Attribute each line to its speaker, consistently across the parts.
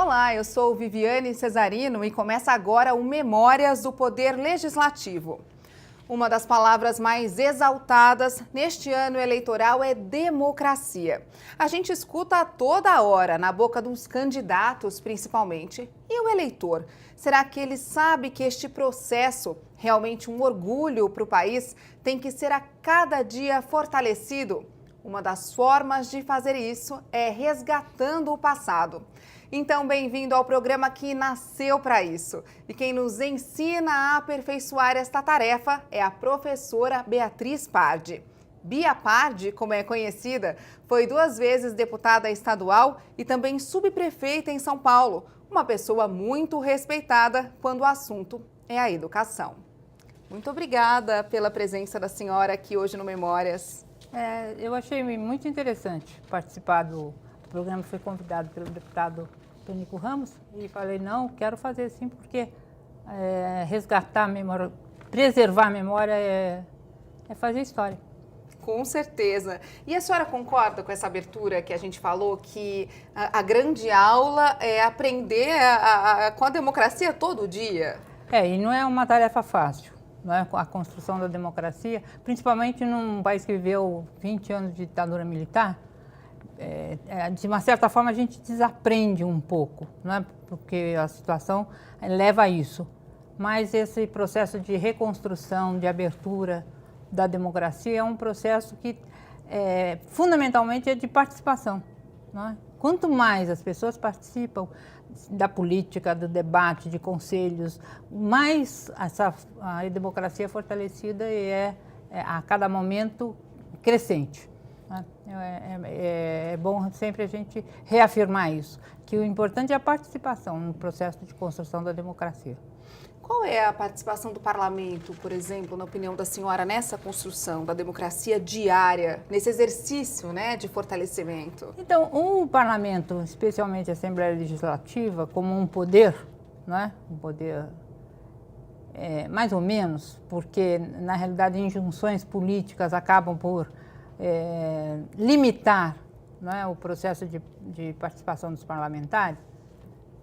Speaker 1: Olá, eu sou Viviane Cesarino e começa agora o Memórias do Poder Legislativo. Uma das palavras mais exaltadas neste ano eleitoral é democracia. A gente escuta a toda hora, na boca dos candidatos principalmente. E o eleitor? Será que ele sabe que este processo, realmente um orgulho para o país, tem que ser a cada dia fortalecido? Uma das formas de fazer isso é resgatando o passado. Então, bem-vindo ao programa que nasceu para isso. E quem nos ensina a aperfeiçoar esta tarefa é a professora Beatriz Pardi. Bia Pardi, como é conhecida, foi 2 vezes deputada estadual e também subprefeita em São Paulo. Uma pessoa muito respeitada quando o assunto é a educação. Muito obrigada pela presença da senhora aqui hoje no Memórias.
Speaker 2: Eu achei muito interessante participar do programa. Fui convidado pelo deputado Tonico Ramos e falei, não, quero fazer sim, porque resgatar a memória, preservar a memória é fazer história.
Speaker 1: Com certeza. E a senhora concorda com essa abertura que a gente falou, que a grande aula é aprender com a democracia todo dia?
Speaker 2: E não é uma tarefa fácil, não é? A construção da democracia, principalmente num país que viveu 20 anos de ditadura militar. De uma certa forma a gente desaprende um pouco, não é? Porque a situação leva a isso. Mas esse processo de reconstrução, de abertura da democracia é um processo que fundamentalmente é de participação, não é? Quanto mais as pessoas participam da política, do debate, de conselhos, mais a democracia é fortalecida e a cada momento crescente. É bom sempre a gente reafirmar isso, que o importante é a participação no processo de construção da democracia.
Speaker 1: Qual é a participação do parlamento, por exemplo, na opinião da senhora, nessa construção da democracia diária, nesse exercício, né, de fortalecimento?
Speaker 2: Então, o parlamento, especialmente a Assembleia Legislativa, como um poder, não é? Um poder mais ou menos, porque na realidade injunções políticas acabam por limitar, não é, o processo de participação dos parlamentares,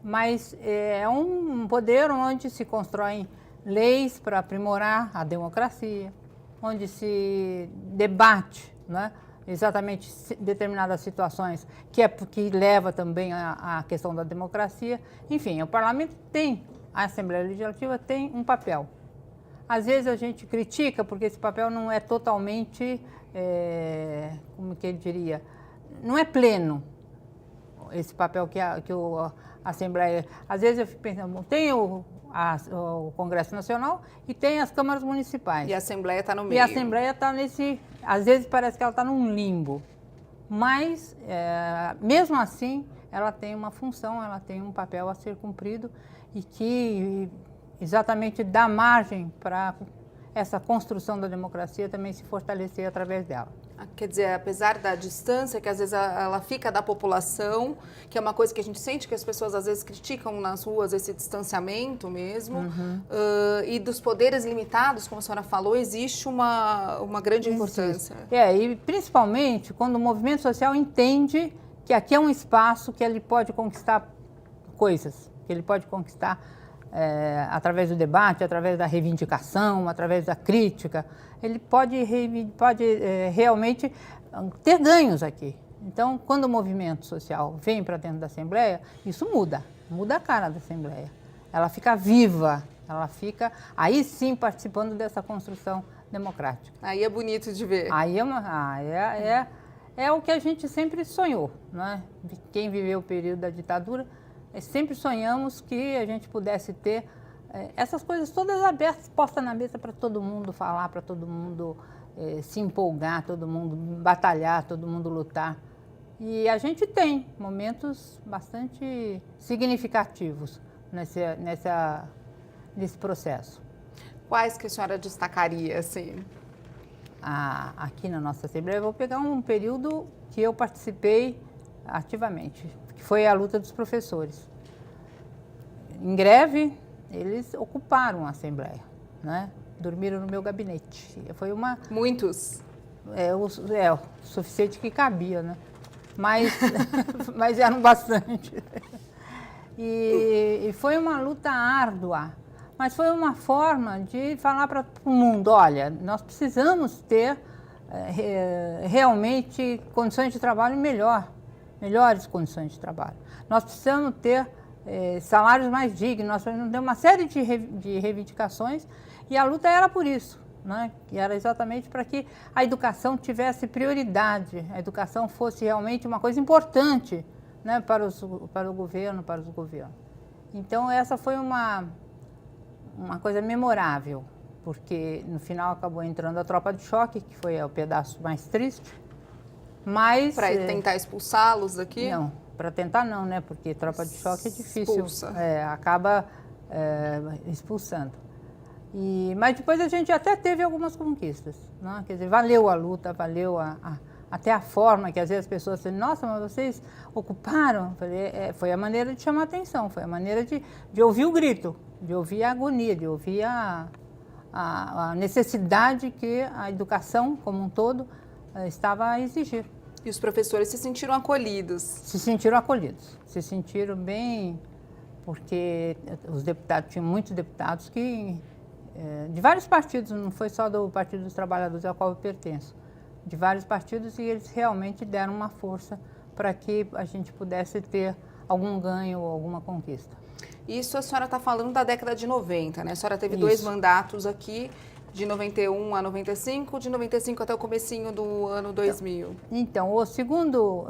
Speaker 2: mas é um poder onde se constroem leis para aprimorar a democracia, onde se debate, não é, exatamente determinadas situações que leva também à questão da democracia. Enfim, o parlamento a Assembleia Legislativa tem um papel. Às vezes a gente critica porque esse papel não é totalmente, como que ele diria, não é pleno, esse papel que a Assembleia... Às vezes eu fico pensando, tem o Congresso Nacional e tem as câmaras municipais.
Speaker 1: E a Assembleia está no meio.
Speaker 2: E a Assembleia está às vezes parece que ela está num limbo, mas mesmo assim ela tem uma função, ela tem um papel a ser cumprido e que exatamente dá margem para essa construção da democracia também se fortalecer através dela.
Speaker 1: Quer dizer, apesar da distância que às vezes ela fica da população, que é uma coisa que a gente sente que as pessoas às vezes criticam nas ruas, esse distanciamento mesmo, e dos poderes limitados, como a senhora falou, existe uma grande importância.
Speaker 2: E principalmente quando o movimento social entende que aqui é um espaço que ele pode conquistar coisas, que ele pode conquistar através do debate, através da reivindicação, através da crítica, ele pode realmente ter ganhos aqui. Então, quando o movimento social vem para dentro da Assembleia, isso muda a cara da Assembleia. Ela fica viva, ela fica, aí sim, participando dessa construção democrática.
Speaker 1: Aí é bonito de ver.
Speaker 2: Aí é o que a gente sempre sonhou, não é? Quem viveu o período da ditadura, sempre sonhamos que a gente pudesse ter essas coisas todas abertas, postas na mesa para todo mundo falar, para todo mundo se empolgar, todo mundo batalhar, todo mundo lutar. E a gente tem momentos bastante significativos nesse processo.
Speaker 1: Quais que a senhora destacaria, assim?
Speaker 2: Aqui na nossa Assembleia, eu vou pegar um período que eu participei ativamente, que foi a luta dos professores. Em greve, eles ocuparam a Assembleia, né? Dormiram no meu gabinete. Foi uma...
Speaker 1: Muitos?
Speaker 2: O suficiente que cabia, né? Mas eram bastante. E foi uma luta árdua, mas foi uma forma de falar para o mundo, olha, nós precisamos ter realmente condições de trabalho melhores condições de trabalho. Nós precisamos ter salários mais dignos, nós precisamos ter uma série de reivindicações e a luta era por isso, né? Que era exatamente para que a educação tivesse prioridade, a educação fosse realmente uma coisa importante, né, para o governo, para os governos. Então essa foi uma coisa memorável, porque no final acabou entrando a tropa de choque, que foi o pedaço mais triste, mas...
Speaker 1: Para tentar expulsá-los daqui?
Speaker 2: Não, para tentar não, né, porque tropa de choque é difícil,
Speaker 1: Expulsa.
Speaker 2: Acaba expulsando. Mas depois a gente até teve algumas conquistas, né? Quer dizer, valeu a luta, valeu até a forma que às vezes as pessoas dizem, nossa, mas vocês ocuparam. Foi a maneira de chamar a atenção, foi a maneira de ouvir o grito, de ouvir a agonia, de ouvir a necessidade que a educação como um todo estava a exigir.
Speaker 1: E os professores se sentiram acolhidos?
Speaker 2: Se sentiram acolhidos, se sentiram bem, porque os deputados, tinham muitos deputados que, de vários partidos, não foi só do Partido dos Trabalhadores ao qual eu pertenço, de vários partidos, e eles realmente deram uma força para que a gente pudesse ter algum ganho ou alguma conquista.
Speaker 1: Isso a senhora está falando da década de 90, né? A senhora teve 2 mandatos aqui, de 91 a 95, de 95 até o comecinho do ano 2000.
Speaker 2: Então, o segundo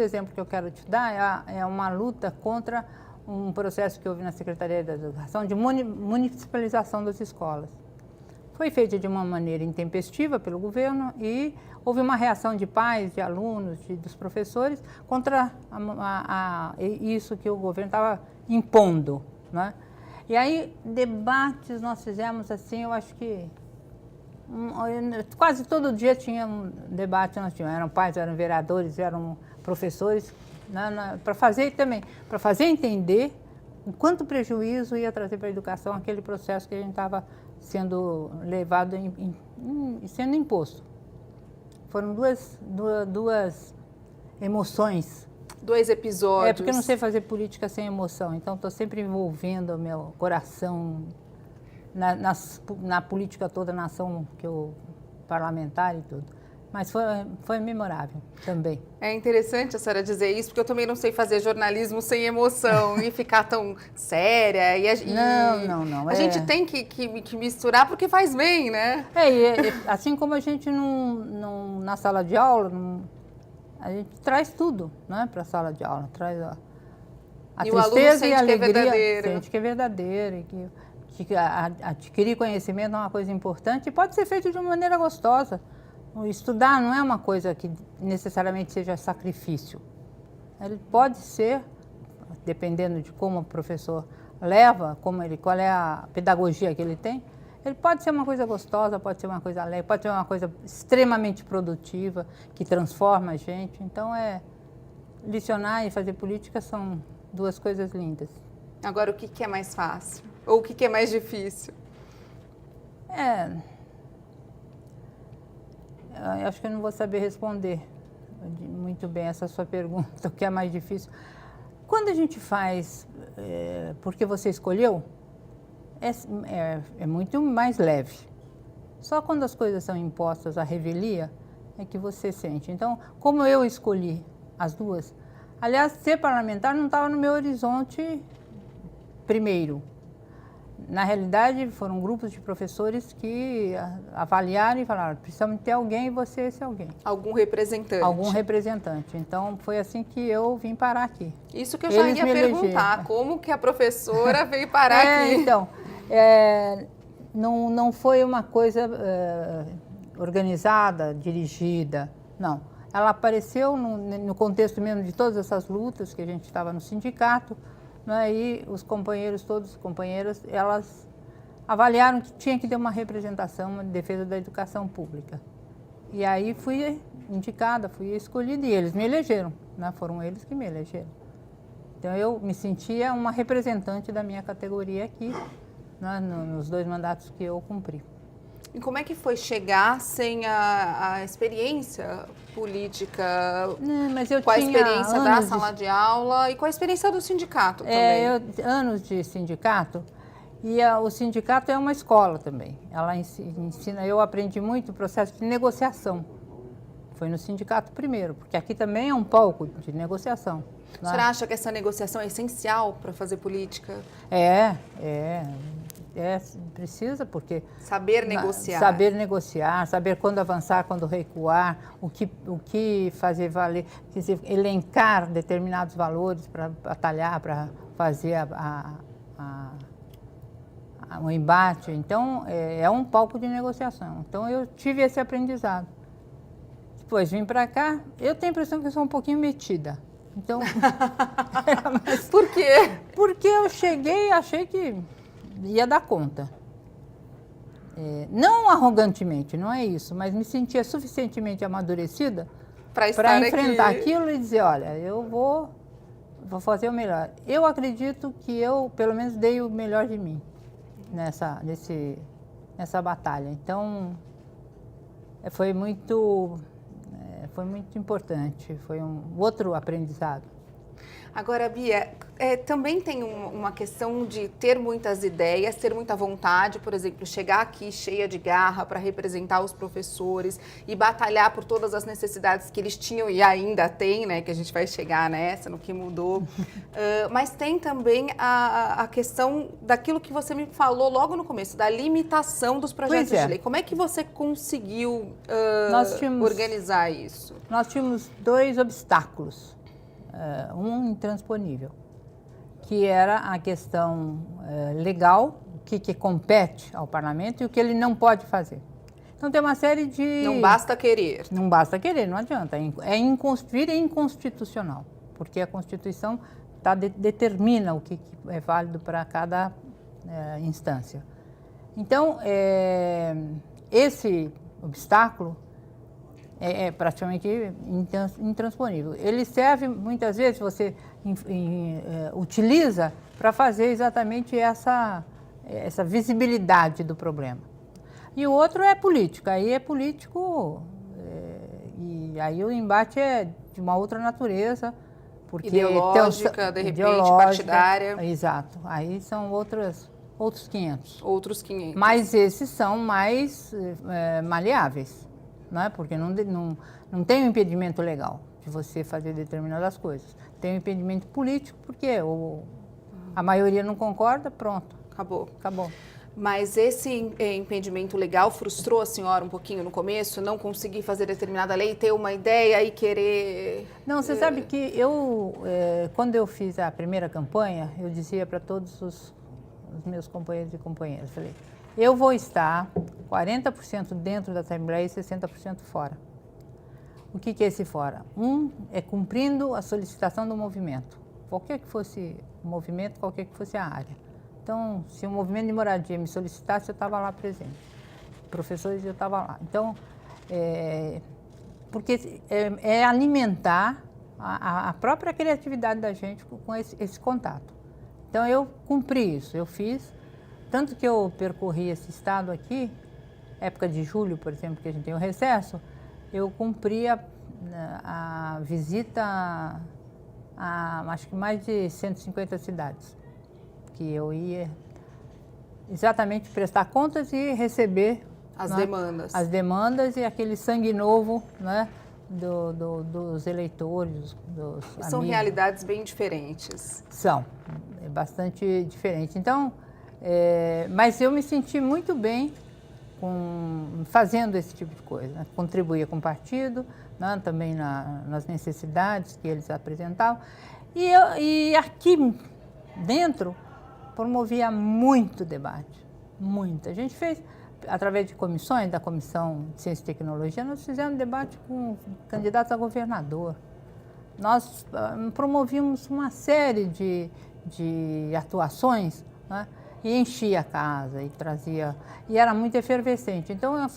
Speaker 2: exemplo que eu quero te dar é uma luta contra um processo que houve na Secretaria da Educação de municipalização das escolas. Foi feita de uma maneira intempestiva pelo governo e houve uma reação de pais, de alunos, dos professores contra isso que o governo estava impondo, né? E aí, debates nós fizemos assim, eu acho que quase todo dia tinha um debate, eram pais, eram vereadores, eram professores, para fazer entender o quanto prejuízo ia trazer para a educação aquele processo que a gente estava sendo levado e sendo imposto. Foram duas emoções.
Speaker 1: 2 episódios.
Speaker 2: Porque eu não sei fazer política sem emoção, então estou sempre envolvendo o meu coração na política toda, na ação que eu parlamentar e tudo. Mas foi memorável também.
Speaker 1: É interessante a senhora dizer isso, porque eu também não sei fazer jornalismo sem emoção e ficar tão séria.
Speaker 2: Não.
Speaker 1: A gente tem que misturar porque faz bem, né?
Speaker 2: Assim como a gente na sala de aula, a gente traz tudo, né, para a sala de aula. Traz a tristeza e a alegria. Sente que é verdadeiro. E que adquirir conhecimento é uma coisa importante e pode ser feito de uma maneira gostosa. Estudar não é uma coisa que necessariamente seja sacrifício. Ele pode ser, dependendo de como o professor leva, qual é a pedagogia que ele tem, ele pode ser uma coisa gostosa, pode ser uma coisa alegre, pode ser uma coisa extremamente produtiva, que transforma a gente. Então, lecionar e fazer política são 2 coisas lindas.
Speaker 1: Agora, o que é mais fácil? Ou o que é mais difícil?
Speaker 2: Eu acho que eu não vou saber responder muito bem essa sua pergunta, o que é mais difícil. Quando a gente faz porque você escolheu, é muito mais leve. Só quando as coisas são impostas à revelia é que você sente. Então, como eu escolhi as 2, aliás, ser parlamentar não estava no meu horizonte primeiro. Na realidade, foram grupos de professores que avaliaram e falaram, precisamos ter alguém e você é esse alguém.
Speaker 1: Algum representante.
Speaker 2: Algum representante. Então, foi assim que eu vim parar aqui.
Speaker 1: Isso que eu já ia perguntar, como que a professora veio parar aqui?
Speaker 2: Então, não foi uma coisa organizada, dirigida, não. Ela apareceu no contexto mesmo de todas essas lutas que a gente estava no sindicato, né, e os companheiros, todos os companheiros, elas avaliaram que tinha que ter uma representação, uma defesa da educação pública. E aí fui indicada, fui escolhida e eles me elegeram, né, foram eles que me elegeram. Então eu me sentia uma representante da minha categoria aqui, né, nos 2 mandatos que eu cumpri.
Speaker 1: E como é que foi chegar sem a experiência política,
Speaker 2: Mas eu
Speaker 1: com a
Speaker 2: tinha
Speaker 1: experiência da
Speaker 2: anos
Speaker 1: sala de aula e com a experiência do sindicato também?
Speaker 2: Anos de sindicato, e o sindicato é uma escola também. Ela ensina, eu aprendi muito o processo de negociação. Foi no sindicato primeiro, porque aqui também é um palco de negociação.
Speaker 1: A senhora acha que essa negociação é essencial para fazer política?
Speaker 2: Precisa, porque...
Speaker 1: Saber negociar.
Speaker 2: Saber negociar, saber quando avançar, quando recuar, o que fazer valer, quer dizer, elencar determinados valores para batalhar, para fazer o embate. Então, é um palco de negociação. Então, eu tive esse aprendizado. Depois vim para cá, eu tenho a impressão que eu sou um pouquinho metida. Então,
Speaker 1: Por quê?
Speaker 2: Porque eu cheguei e achei que ia dar conta. Não arrogantemente, não é isso, mas me sentia suficientemente amadurecida para enfrentar aquilo e dizer, olha, eu vou fazer o melhor. Eu acredito que eu, pelo menos, dei o melhor de mim nessa batalha. Então, foi muito importante, foi um outro aprendizado.
Speaker 1: Agora, Bia, também tem uma questão de ter muitas ideias, ter muita vontade, por exemplo, chegar aqui cheia de garra para representar os professores e batalhar por todas as necessidades que eles tinham e ainda têm, né, que a gente vai chegar nessa, no que mudou. Mas tem também a questão daquilo que você me falou logo no começo, da limitação dos projetos de lei. Como é que você conseguiu organizar isso?
Speaker 2: Nós tínhamos 2 obstáculos. Um intransponível, que era a questão legal, o que compete ao parlamento e o que ele não pode fazer. Então tem uma série de...
Speaker 1: Não basta querer.
Speaker 2: Não basta querer, não adianta. Vira inconstitucional, porque a Constituição determina o que é válido para cada instância. Então, esse obstáculo é praticamente intransponível. Ele serve, muitas vezes, você utiliza para fazer exatamente essa visibilidade do problema. E o outro é político. Aí é político, e aí o embate é de uma outra natureza. Porque
Speaker 1: ideológica, de repente, partidária.
Speaker 2: Exato. Aí são outros 500.
Speaker 1: Outros 500.
Speaker 2: Mas esses são mais maleáveis. Não é? Porque não tem um impedimento legal de você fazer determinadas coisas. Tem um impedimento político, porque a maioria não concorda, pronto. Acabou.
Speaker 1: Mas esse impedimento legal frustrou a senhora um pouquinho no começo? Não conseguir fazer determinada lei, ter uma ideia e querer...
Speaker 2: Não, você sabe que quando eu fiz a primeira campanha, eu dizia para todos os meus companheiros e companheiras, falei, eu vou estar 40% dentro da Assembleia e 60% fora. O que é esse fora? É cumprindo a solicitação do movimento. Qualquer que fosse o movimento, qualquer que fosse a área. Então, se o movimento de moradia me solicitasse, eu estava lá presente. Professores, eu estava lá. Então, porque é alimentar a própria criatividade da gente com esse contato. Então, eu cumpri isso, eu fiz. Tanto que eu percorri esse estado aqui, época de julho, por exemplo, que a gente tem o recesso, eu cumpri a visita a acho que mais de 150 cidades, que eu ia exatamente prestar contas e receber
Speaker 1: as demandas
Speaker 2: e aquele sangue novo, né, dos eleitores, dos
Speaker 1: São
Speaker 2: amigos.
Speaker 1: realidades bem diferentes.
Speaker 2: É bastante diferente. Então, mas eu me senti muito bem fazendo esse tipo de coisa, né? Contribuía com o partido, né? Também nas necessidades que eles apresentavam. E aqui dentro promovia muito debate, muito. A gente fez, através de comissões, da Comissão de Ciência e Tecnologia, nós fizemos debate com candidatos a governador. Nós promovíamos uma série de atuações, né? E enchia a casa e trazia, e era muito efervescente. Então,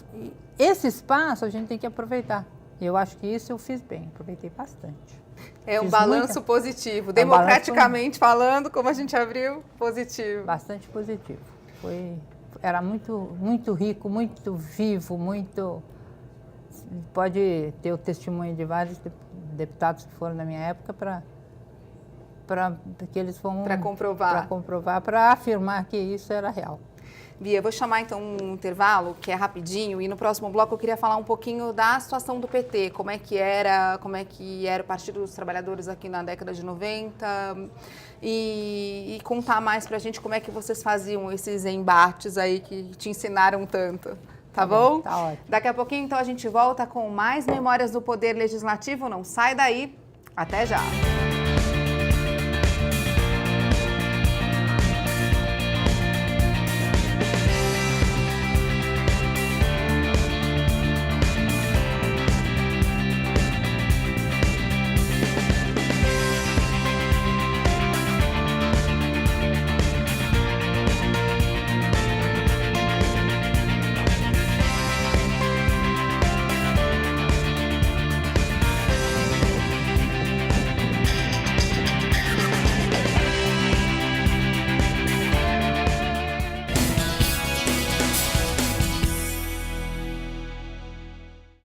Speaker 2: esse espaço a gente tem que aproveitar. Eu acho que isso eu fiz bem, aproveitei bastante.
Speaker 1: É um balanço positivo, democraticamente falando, como a gente abriu, positivo.
Speaker 2: Bastante positivo. era muito rico, muito vivo, muito... Pode ter o testemunho de vários deputados que foram na minha época para que eles foram...
Speaker 1: Para comprovar.
Speaker 2: Para comprovar, para afirmar que isso era real.
Speaker 1: Bia, eu vou chamar então um intervalo, que é rapidinho, e no próximo bloco eu queria falar um pouquinho da situação do PT, como é que era o Partido dos Trabalhadores aqui na década de 90, e contar mais pra gente como é que vocês faziam esses embates aí que te ensinaram tanto. Tá bom?
Speaker 2: Tá ótimo.
Speaker 1: Daqui a pouquinho então a gente volta com mais Memórias do Poder Legislativo, não sai daí, até já!